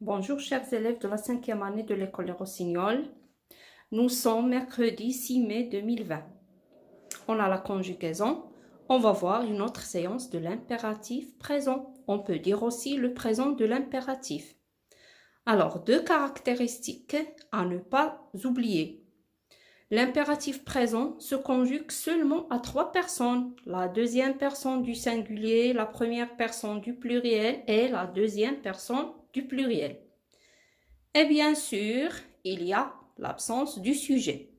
Bonjour chers élèves de la 5e année de l'école Les Rossignols. Nous sommes mercredi 6 mai 2020. On a la conjugaison. On va voir une autre séance de l'impératif présent. On peut dire aussi le présent de l'impératif. Alors, deux caractéristiques à ne pas oublier. L'impératif présent se conjugue seulement à 3 personnes. La deuxième personne du singulier, la première personne du pluriel et la deuxième personne du pluriel. Et bien sûr, il y a l'absence du sujet.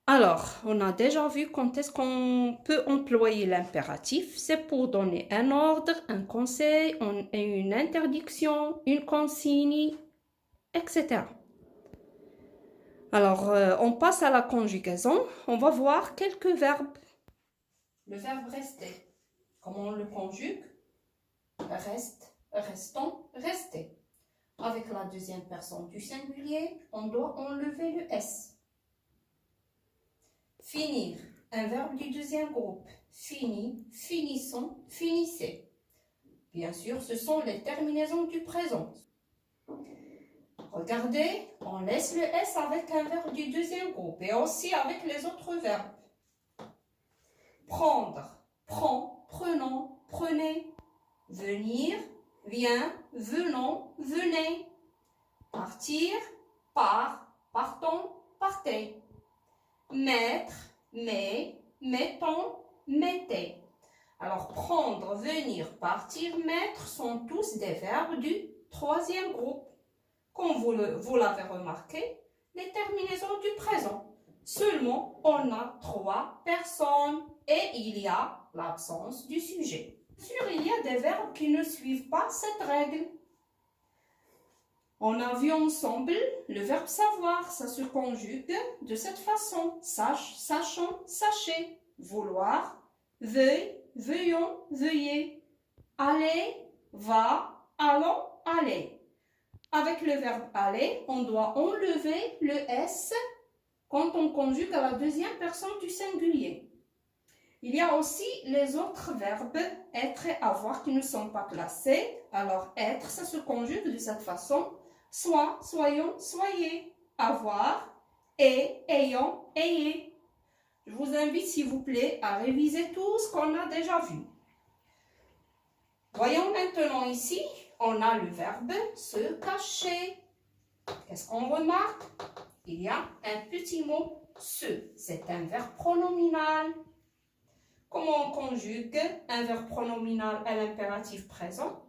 Alors, on a déjà vu quand est-ce qu'on peut employer l'impératif. C'est pour donner un ordre, un conseil, une interdiction, une consigne, etc. Alors, on passe à la conjugaison. On va voir quelques verbes. Le verbe rester. Comment on le conjugue? Reste, restant, rester. Avec la deuxième personne du singulier, on doit enlever le S. Finir. Un verbe du deuxième groupe. Fini, finissons, finissez. Bien sûr, ce sont les terminaisons du présent. Regardez, on laisse le S avec un verbe du deuxième groupe et aussi avec les autres verbes. Prendre, prends, prenons, prenez. Venir, viens, venons, venez. Partir, part, partons, partez. Mettre, mets, mettons, mettez. Alors, prendre, venir, partir, mettre sont tous des verbes du troisième groupe. Comme vous l'avez remarqué, les terminaisons du présent. Seulement, on a 3 personnes et il y a l'absence du sujet. Bien sûr, il y a des verbes qui ne suivent pas cette règle. On a vu ensemble le verbe savoir, ça se conjugue de cette façon. Sache, sachons, sachez. Vouloir, veuille, veuillons, veuillez. Aller, va, allons, aller. Avec le verbe aller, on doit enlever le S quand on conjugue à la deuxième personne du singulier. Il y a aussi les autres verbes être et avoir qui ne sont pas classés. Alors être, ça se conjugue de cette façon. Soit, soyons, soyez. Avoir, et, ayons, ayez. Je vous invite s'il vous plaît à réviser tout ce qu'on a déjà vu. Voyons maintenant ici, on a le verbe se cacher. Qu'est-ce qu'on remarque? Il y a un petit mot se. C'est un verbe pronominal. Comment on conjugue un verbe pronominal à l'impératif présent?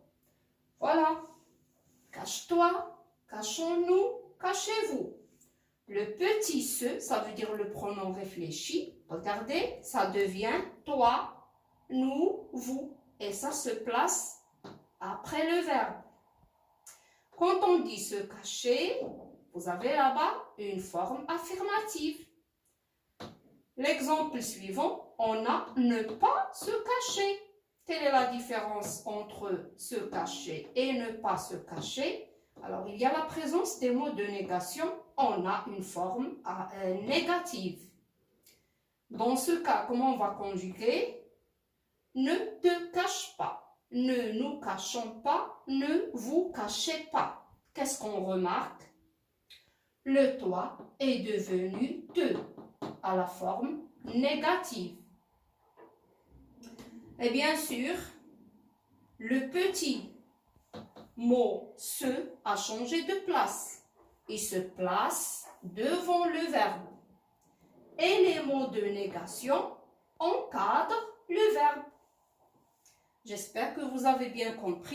Voilà. Cache-toi, cachons-nous, cachez-vous. Le petit se, ça veut dire le pronom réfléchi. Regardez, ça devient toi, nous, vous. Et ça se place après le verbe. Quand on dit se cacher, vous avez là-bas une forme affirmative. L'exemple suivant, on a ne pas se cacher. Quelle est la différence entre se cacher et ne pas se cacher? Alors, il y a la présence des mots de négation. On a une forme négative. Dans ce cas, comment on va conjuguer? Ne te cache pas. Ne nous cachons pas. Ne vous cachez pas. Qu'est-ce qu'on remarque? Le toi est devenu te à la forme négative. Et bien sûr, le petit mot se a changé de place. Il se place devant le verbe. Et les mots de négation encadrent le verbe. J'espère que vous avez bien compris.